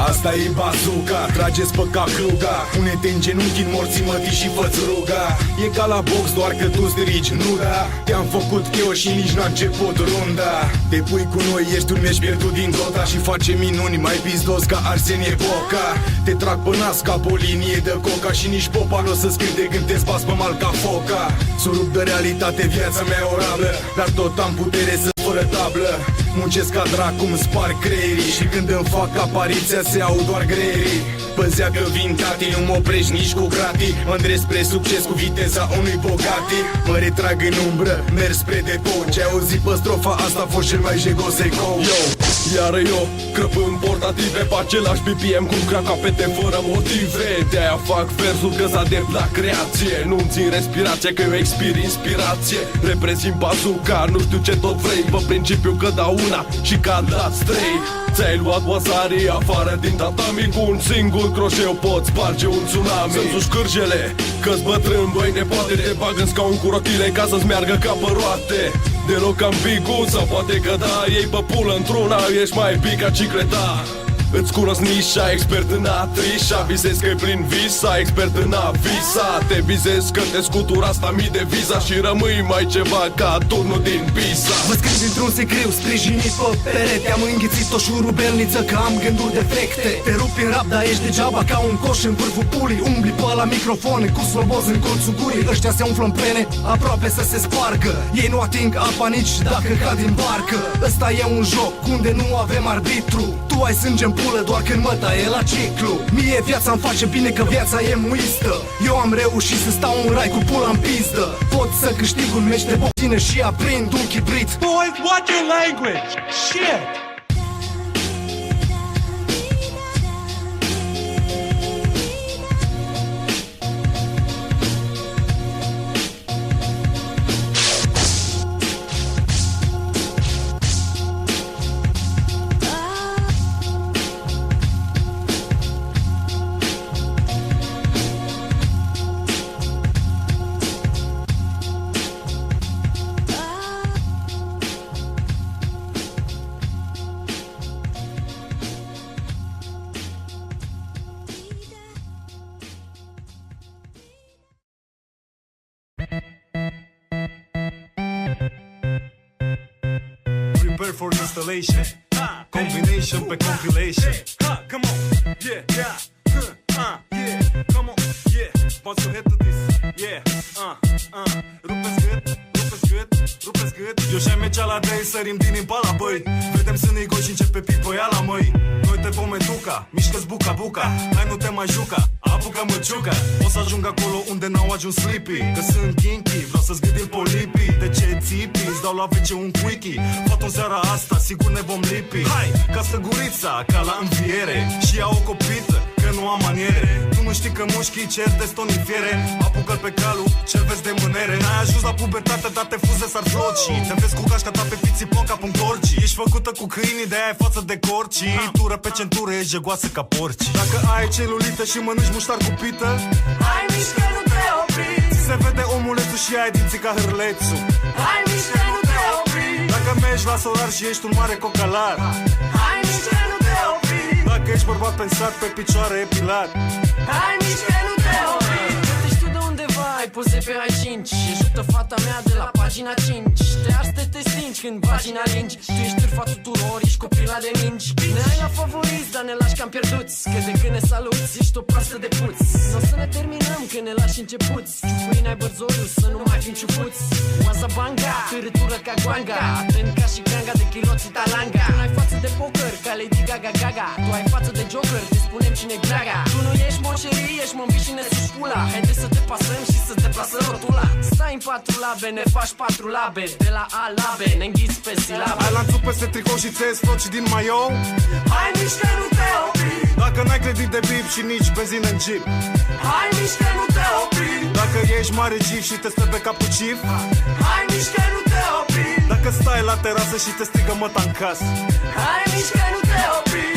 Asta e bazuca, trageți pe cap cluga. Pune-te în genunchi în morții mătii și fă-ți ruga. E ca la box, doar că tu strigi, nu da? Te-am făcut cheo și nici n-a început runda. Te pui cu noi, ești un meci pierdut din Dota și face minuni mai pizdos ca Arsenie Boca. Te trag pe nas ca pe o linie de coca și nici popa n-o să scânte când te spas pe mal ca foca. S-o rup de realitate viața mea orabilă, dar tot am putere să fără tablă. Muncesc ca dracu, îmi sparg creierii și când îmi fac apariția se au doar greierii. Păzea că vin tati, nu mă oprești nici cu gratii. Mă îndrept spre succes cu viteza unui bogati. Mă retrag în umbră, merg spre depou. Ce-ai auzit pe strofa asta a fost cel mai jegos ecou. Yo, iar eu crăpând portative pe același BPM cum crac capete fără motive. De-aia fac versul că-s adept la creație. Nu-mi țin respirația că eu expir inspirație. Reprezint bazuca, nu știu ce tot vrei. Pe principiu că dau una și că dați trei. Ți-ai luat wasarii afară din tatami. Cu un singur croșeu pot sparge un tsunami. Să-mi suși cârjele, că-s bătrân, băi nepoate. Te bag în scaun cu rotile ca să-ți meargă ca pe roate. Deloc ambigu, sau poate că da. Iei pe pulă într-una, ești mai big ca cicleta. Îți cunosc nișa, expert în atrișa. Visez că-i plin visa, expert în avisa. Te vizez că te scutura asta mii de viza și rămâi mai ceva ca turnul din Pisa. Mă scriu dintr-un secriu, sprijinit pe perete. Am înghițit o șurubelniță că am gânduri defecte. Te rupi în rap, dar ești degeaba ca un coș în vârful pulii. Umbli pe la microfon cu sloboz în colțul gurii. Ăștia se umflă în pene, aproape să se spargă. Ei nu ating apa nici dacă cad din barcă. Ăsta e un joc unde nu avem arbitru. Tu ai sânge în pulă doar când mă taie la ciclu. Mie viața îmi face bine că viața e muistă. Eu am reușit să stau în rai cu pula în pizdă. Pot să câștig un meci de bobține și aprind un chibrit. Boy, watch your language. Shit. Prepare for installation. Combination pe compilation. Come on, yeah, yeah, yeah, come on, yeah. Bounce your head to this, yeah, rupeți gât, rupeți gât, rupeți gât. Eu și-ai mecea la dei, sărim din impala, băi. Vedem sânii goi și începe pipoiala, măi. Noi te vom educa, mișcă-ți buca-buca. Hai nu te mai juca, apucă măciuca. O să ajung acolo unde n-au ajuns Sleepy. Că sunt kinky, vreau să-ți gâdil polipii. De ce țipi, îți dau la vece un quickie. Fată în seara asta, sigur ne vom lipi. Hai, casă gurița, ca la înviere. Și ia o copită, că nu am maniere. Tu nu știi că mușchii cer testonifiere. Apucă-l pe calul, ce vezi de mânere. N-ai ajuns la pubertate, dar te fuze s-ar floci. Te vezi cu cașca ta pe pițipon ca puntorci. Ești făcută cu câinii, de-aia ai față de corci. Tură pe centură, ești jegoasă ca porci. Dacă ai celulită și mănânci muștar cu pită, hai mișcă, nu te opri. Se vede omulețul și ai dinții ca hârlețul. Hai mișcă, nu te opri. Dacă mergi la solar și ești un mare cocalar, hai mișcă, nu te opri. Dacă ești bărbat pensat pe picioare epilat, hai mișcă, nu te opri. Te știu de undeva, ai poze pe I5. Ajută fata mea de la pagina 5. Te ars te stingi când vagina lingi. Tu ești târfa tuturor, ești copila de mingi. Ne ai la favoriți, dar ne lași cam pierduți. Că de când ne saluți, ești o proastă de puț. N-o să ne terminăm când ne lași începuți. Ciupuii n-ai bărzoriu, să nu mai fim ciupuți. Oaza banga, târâtură ca guanga. Atent ca și ganga de chiloții talanga. Tu n-ai față de poker, ca Lady Gaga Gaga. Tu ai față de Joker, te spunem cine graga. Tu nu ești moșerii, ești mămbi și ne suși pula. Haide să te pasăm și să-ți deplasăm rotula. Stai în 4 labe, ne faci 4 labe. De la A la B, ne înghiți pe silabe. Ai lanțul peste tricou și ți-ai floci din maio. Hai mișcă, nu te opri. Dacă n-ai credit de bip și nici benzină în jeep, Hai mișcă, nu te opri. dacă ești mare jeep și te stă pe capul cif, Hai mișcă, nu te opri. dacă stai la terasă și te strigă măta în casă, Hai mișcă, nu te opri.